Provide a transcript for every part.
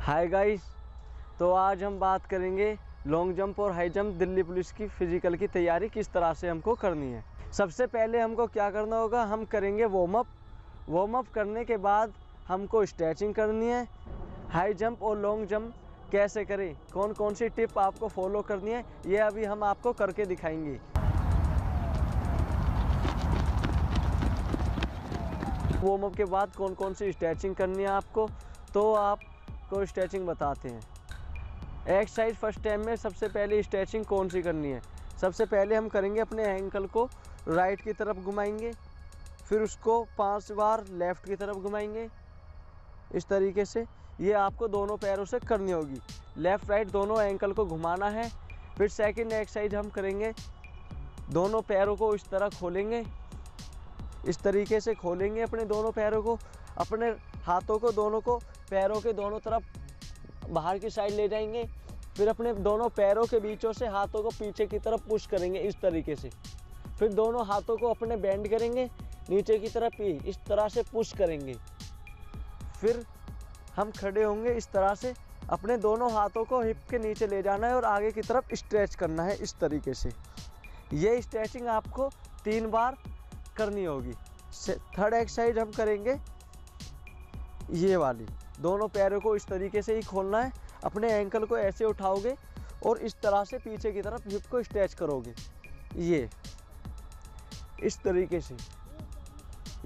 Hi guys. तो आज हम बात करेंगे लॉन्ग जंप और हाई जंप दिल्ली पुलिस की फ़िज़िकल की तैयारी किस तरह से हमको करनी है। सबसे पहले हमको क्या करना होगा, हम करेंगे वार्म अप करने के बाद हमको स्ट्रेचिंग करनी है। हाई जंप और लॉन्ग जंप कैसे करें, कौन कौन सी टिप आपको फॉलो करनी है, ये अभी हम आपको करके दिखाएंगे। वार्म अप के बाद कौन कौन सी स्ट्रेचिंग करनी है आपको, तो आपको स्ट्रेचिंग बताते हैं। एक्सरसाइज फर्स्ट टाइम में सबसे पहले स्ट्रेचिंग कौन सी करनी है। सबसे पहले हम करेंगे अपने एंकल को राइट की तरफ घुमाएंगे, फिर उसको 5 बार लेफ़्ट की तरफ घुमाएंगे इस तरीके से। ये आपको दोनों पैरों से करनी होगी, लेफ़्ट राइट दोनों एंकल को घुमाना है। फिर सेकंड एक्सरसाइज हम करेंगे, दोनों पैरों को इस तरह खोलेंगे, इस तरीके से खोलेंगे अपने दोनों पैरों को। अपने हाथों को दोनों को पैरों के दोनों तरफ बाहर की साइड ले जाएंगे। फिर अपने दोनों पैरों के बीचों से हाथों को पीछे की तरफ पुश करेंगे इस तरीके से। फिर दोनों हाथों को अपने बेंड करेंगे नीचे की तरफ ही इस तरह से पुश करेंगे। फिर हम खड़े होंगे इस तरह से, अपने दोनों हाथों को हिप के नीचे ले जाना है और आगे की तरफ स्ट्रेच करना है इस तरीके से। ये स्ट्रेचिंग आपको 3 बार करनी होगी। थर्ड एक्सरसाइज हम करेंगे ये वाली, दोनों पैरों को इस तरीके से ही खोलना है। अपने एंकल को ऐसे उठाओगे और इस तरह से पीछे की तरफ हिप को स्ट्रेच करोगे, ये इस तरीके से।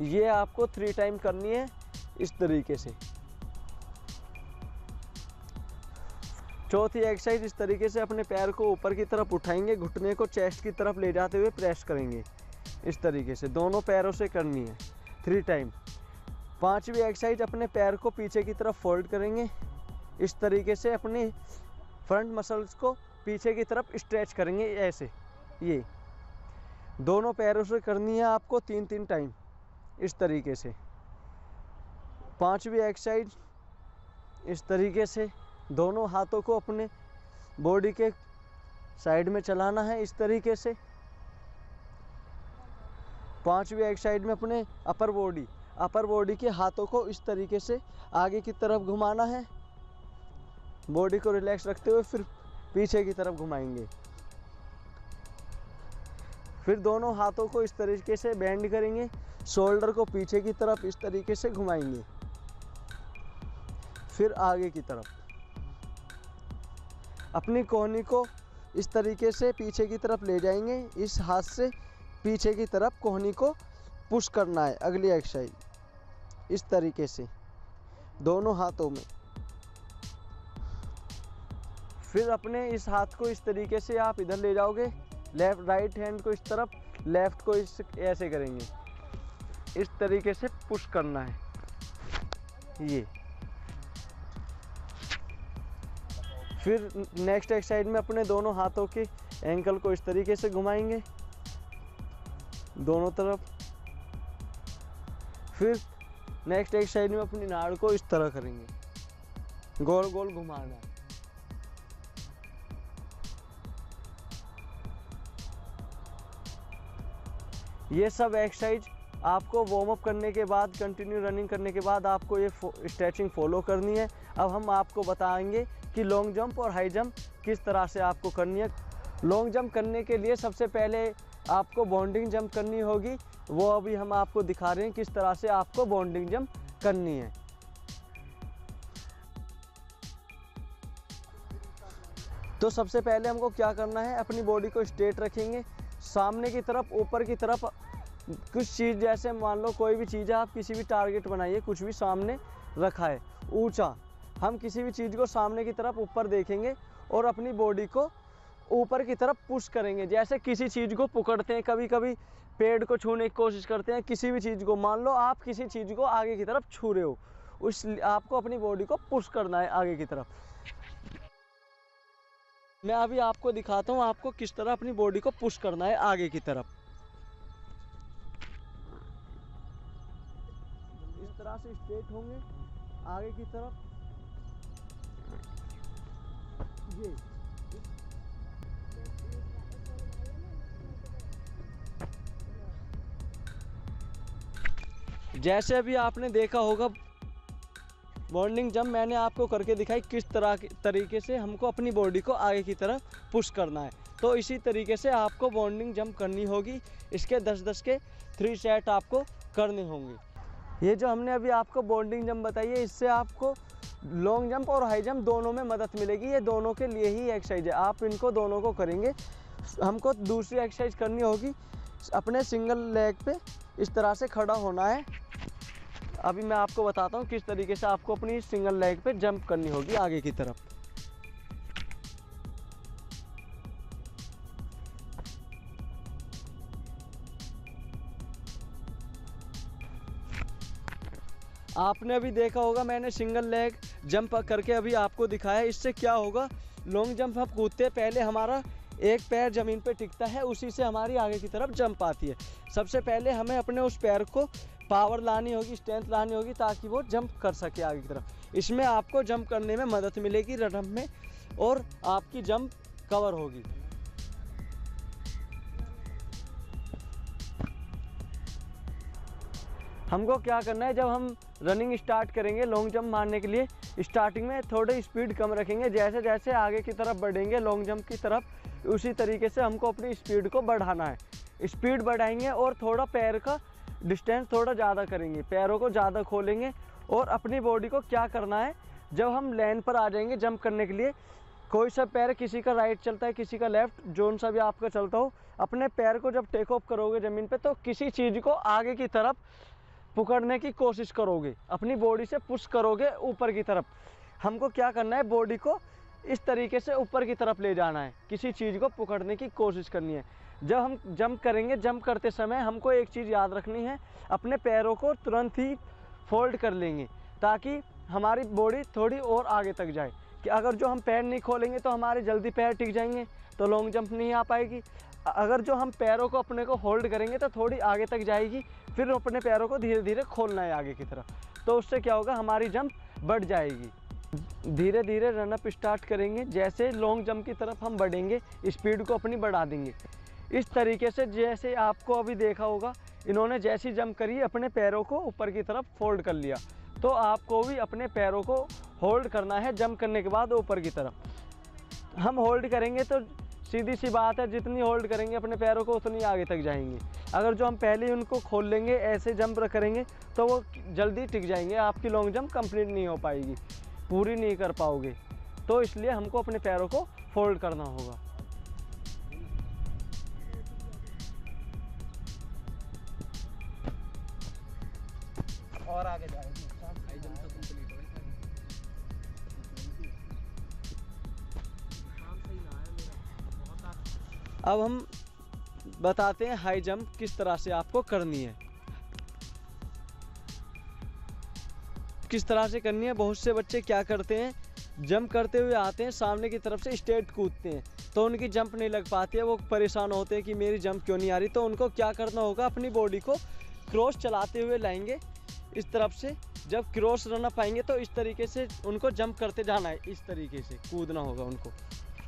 ये आपको 3 टाइम करनी है इस तरीके से। चौथी एक्सरसाइज इस तरीके से अपने पैर को ऊपर की तरफ उठाएंगे, घुटने को चेस्ट की तरफ ले जाते हुए प्रेस करेंगे इस तरीके से। दोनों पैरों से करनी है 3 टाइम। पांचवी एक्सरसाइज अपने पैर को पीछे की तरफ फोल्ड करेंगे इस तरीके से, अपने फ्रंट मसल्स को पीछे की तरफ स्ट्रेच करेंगे ऐसे। ये दोनों पैरों से करनी है आपको 3-3 टाइम इस तरीके से। पांचवी एक्सरसाइज इस तरीके से, दोनों हाथों को अपने बॉडी के साइड में चलाना है इस तरीके से। पांचवी एक्सरसाइज में अपने अपर बॉडी के हाथों को इस तरीके से आगे की तरफ घुमाना है, बॉडी को रिलैक्स रखते हुए फिर पीछे की तरफ घुमाएंगे। फिर दोनों हाथों को इस तरीके से बेंड करेंगे, शोल्डर को पीछे की तरफ इस तरीके से घुमाएंगे, फिर आगे की तरफ। अपनी कोहनी को इस तरीके से पीछे की तरफ ले जाएंगे, इस हाथ से पीछे की तरफ कोहनी को पुश करना है। अगली एक्सरसाइज इस तरीके से दोनों हाथों में। फिर अपने इस हाथ को इस तरीके से आप इधर ले जाओगे, राइट हैंड को इस तरफ, लेफ्ट को ऐसे करेंगे, इस तरीके से पुश करना है ये। फिर नेक्स्ट एक्सरसाइज में अपने दोनों हाथों के एंकल को इस तरीके से घुमाएंगे दोनों तरफ। फिर नेक्स्ट एक्सरसाइज में अपनी नाड़ को इस तरह करेंगे, गोल गोल घुमाना है। ये सब एक्सरसाइज आपको वार्म अप करने के बाद, कंटिन्यू रनिंग करने के बाद आपको ये स्ट्रेचिंग फॉलो करनी है। अब हम आपको बताएंगे कि लॉन्ग जंप और हाई जंप किस तरह से आपको करनी है। लॉन्ग जंप करने के लिए सबसे पहले आपको बाउंडिंग जंप करनी होगी, वो अभी हम आपको दिखा रहे हैं किस तरह से आपको बाउंडिंग जंप करनी है। तो सबसे पहले हमको क्या करना है, अपनी बॉडी को स्ट्रेट रखेंगे, सामने की तरफ, ऊपर की तरफ कुछ चीज़, जैसे मान लो कोई भी चीज़ है, आप किसी भी टारगेट बनाइए, कुछ भी सामने रखा है ऊंचा, हम किसी भी चीज़ को सामने की तरफ ऊपर देखेंगे और अपनी बॉडी को ऊपर की तरफ पुश करेंगे। जैसे किसी चीज़ को पकड़ते हैं, कभी कभी पेड़ को छूने की कोशिश करते हैं, किसी भी चीज़ को, मान लो आप किसी चीज़ को आगे की तरफ छू रहे हो, आपको अपनी बॉडी को पुश करना है आगे की तरफ। मैं अभी आपको दिखाता हूँ आपको किस तरह अपनी बॉडी को पुश करना है आगे की तरफ। इस तरह से स्ट्रेट होंगे आगे की तरफ, ये जैसे अभी आपने देखा होगा बॉन्डिंग जंप मैंने आपको करके दिखाई किस तरीके से हमको अपनी बॉडी को आगे की तरफ पुश करना है। तो इसी तरीके से आपको बॉन्डिंग जंप करनी होगी। इसके 10-10 के 3 सेट आपको करने होंगे। ये जो हमने अभी आपको बॉन्डिंग जंप बताई है, इससे आपको लॉन्ग जंप और हाई जंप दोनों में मदद मिलेगी। ये दोनों के लिए ही एक्सरसाइज है, आप इनको दोनों को करेंगे। हमको दूसरी एक्सरसाइज करनी होगी, अपने सिंगल लेग पे इस तरह से खड़ा होना है। अभी मैं आपको बताता हूँ किस तरीके से आपको अपनी सिंगल लेग पे जंप करनी होगी आगे की तरफ। आपने अभी देखा होगा मैंने सिंगल लेग जंप करके अभी आपको दिखाया। इससे क्या होगा, लॉन्ग जंप हम कूदते हैं, पहले हमारा एक पैर ज़मीन पे टिकता है, उसी से हमारी आगे की तरफ जंप आती है। सबसे पहले हमें अपने उस पैर को पावर लानी होगी, स्ट्रेंथ लानी होगी, ताकि वो जंप कर सके आगे की तरफ। इसमें आपको जंप करने में मदद मिलेगी रनअप में, और आपकी जंप कवर होगी। हमको क्या करना है, जब हम रनिंग स्टार्ट करेंगे लॉन्ग जंप मारने के लिए, स्टार्टिंग में थोड़ी स्पीड कम रखेंगे। जैसे जैसे आगे की तरफ बढ़ेंगे लॉन्ग जंप की तरफ, उसी तरीके से हमको अपनी स्पीड को बढ़ाना है। स्पीड बढ़ाएंगे और थोड़ा पैर का डिस्टेंस थोड़ा ज़्यादा करेंगे, पैरों को ज़्यादा खोलेंगे। और अपनी बॉडी को क्या करना है, जब हम लाइन पर आ जाएंगे जंप करने के लिए, कोई सा पैर किसी का राइट चलता है, किसी का लेफ्ट, जोन सा भी आपका चलता हो, अपने पैर को जब टेक ऑफ करोगे ज़मीन पे, तो किसी चीज़ को आगे की तरफ पकड़ने की कोशिश करोगे, अपनी बॉडी से पुश करोगे ऊपर की तरफ। हमको क्या करना है, बॉडी को इस तरीके से ऊपर की तरफ ले जाना है, किसी चीज़ को पकड़ने की कोशिश करनी है। जब हम जंप करेंगे, जंप करते समय हमको एक चीज़ याद रखनी है, अपने पैरों को तुरंत ही फोल्ड कर लेंगे, ताकि हमारी बॉडी थोड़ी और आगे तक जाए। कि अगर जो हम पैर नहीं खोलेंगे तो हमारे जल्दी पैर टिक जाएंगे, तो लॉन्ग जंप नहीं आ पाएगी। अगर जो हम पैरों को अपने को होल्ड करेंगे तो थोड़ी आगे तक जाएगी, फिर अपने पैरों को धीरे धीरे खोलना है आगे की तरफ। तो उससे क्या होगा, हमारी जंप बढ़ जाएगी। धीरे धीरे रनअप स्टार्ट करेंगे, जैसे लॉन्ग जंप की तरफ हम बढ़ेंगे स्पीड को अपनी बढ़ा देंगे। इस तरीके से जैसे आपको अभी देखा होगा, इन्होंने जैसी जंप करी अपने पैरों को ऊपर की तरफ फोल्ड कर लिया, तो आपको भी अपने पैरों को होल्ड करना है जंप करने के बाद ऊपर की तरफ। हम होल्ड करेंगे तो सीधी सी बात है, जितनी होल्ड करेंगे अपने पैरों को उतनी आगे तक जाएंगे। अगर जो हम पहले ही उनको खोल लेंगे, ऐसे जंप करेंगे, तो वो जल्दी टिक जाएंगे, आपकी लॉन्ग जंप कंप्लीट नहीं हो पाएगी, पूरी नहीं कर पाओगे। तो इसलिए हमको अपने पैरों को फोल्ड करना होगा। और आगे जाएगी। अब हम बताते हैं हाई जंप किस तरह से आपको करनी है, किस तरह से करनी है। बहुत से बच्चे क्या करते हैं, जंप करते हुए आते हैं, सामने की तरफ से स्ट्रेट कूदते हैं, तो उनकी जंप नहीं लग पाती है, वो परेशान होते हैं कि मेरी जंप क्यों नहीं आ रही। तो उनको क्या करना होगा, अपनी बॉडी को क्रॉस चलाते हुए लाएंगे इस तरफ से। जब क्रॉस रनअप आएंगे तो इस तरीके से उनको जंप करते जाना है, इस तरीके से कूदना होगा उनको।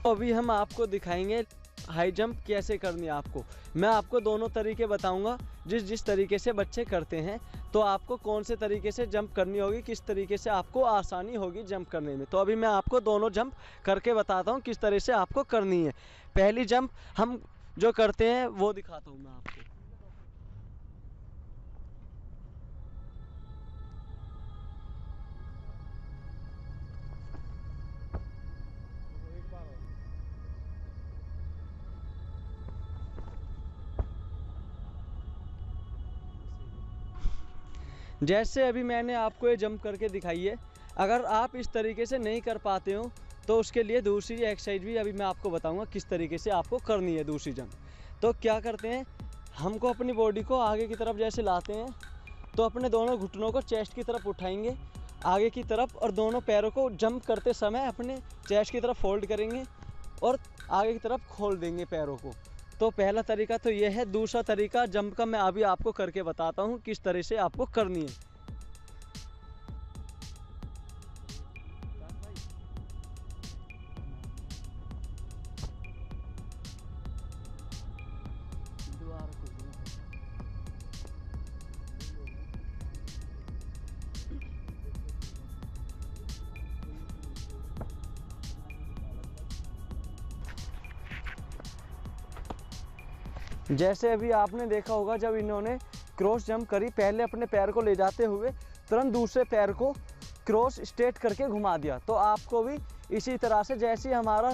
तो अभी हम आपको दिखाएंगे हाई जंप कैसे करनी है आपको। मैं आपको दोनों तरीके बताऊंगा, जिस जिस तरीके से बच्चे करते हैं, तो आपको कौन से तरीके से जंप करनी होगी, किस तरीके से आपको आसानी होगी जंप करने में। तो अभी मैं आपको दोनों जंप करके बताता हूँ किस तरह से आपको करनी है। पहली जंप हम जो करते हैं वो दिखाता हूँ मैं आपको। जैसे अभी मैंने आपको ये जंप करके दिखाई है, अगर आप इस तरीके से नहीं कर पाते हो तो उसके लिए दूसरी एक्सरसाइज भी अभी मैं आपको बताऊंगा किस तरीके से आपको करनी है दूसरी जंप। तो क्या करते हैं, हमको अपनी बॉडी को आगे की तरफ जैसे लाते हैं, तो अपने दोनों घुटनों को चेस्ट की तरफ उठाएंगे आगे की तरफ, और दोनों पैरों को जंप करते समय अपने चेस्ट की तरफ फोल्ड करेंगे और आगे की तरफ खोल देंगे पैरों को। तो पहला तरीका तो ये है। दूसरा तरीका जंप का मैं अभी आपको करके बताता हूँ किस तरह से आपको करनी है। जैसे अभी आपने देखा होगा जब इन्होंने क्रॉस जंप करी, पहले अपने पैर को ले जाते हुए तुरंत दूसरे पैर को क्रॉस स्ट्रेट करके घुमा दिया। तो आपको भी इसी तरह से, जैसे हमारा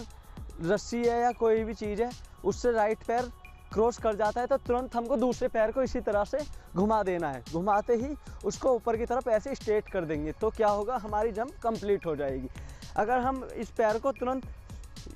रस्सी है या कोई भी चीज़ है उससे राइट पैर क्रॉस कर जाता है तो तुरंत हमको दूसरे पैर को इसी तरह से घुमा देना है। घुमाते ही उसको ऊपर की तरफ ऐसे स्ट्रेट कर देंगे तो क्या होगा, हमारी जंप कंप्लीट हो जाएगी। अगर हम इस पैर को तुरंत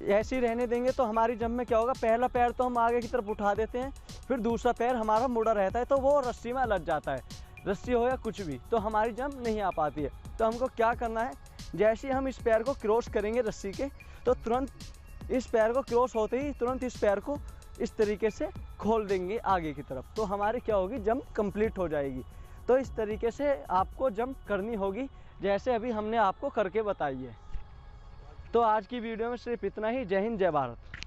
ऐसे ही रहने देंगे तो हमारी जंप में क्या होगा, पहला पैर तो हम आगे की तरफ उठा देते हैं, फिर दूसरा पैर हमारा मुड़ा रहता है तो वो रस्सी में अलग जाता है, रस्सी हो या कुछ भी, तो हमारी जंप नहीं आ पाती है। तो हमको क्या करना है, जैसे ही हम इस पैर को क्रॉस करेंगे रस्सी के, तो तुरंत इस पैर को क्रॉस होते ही तुरंत इस पैर को इस तरीके से खोल देंगे आगे की तरफ, तो हमारी क्या होगी, जंप कंप्लीट हो जाएगी। तो इस तरीके से आपको जंप करनी होगी जैसे अभी हमने आपको करके बताई है। तो आज की वीडियो में सिर्फ इतना ही। जय हिंद, जय भारत।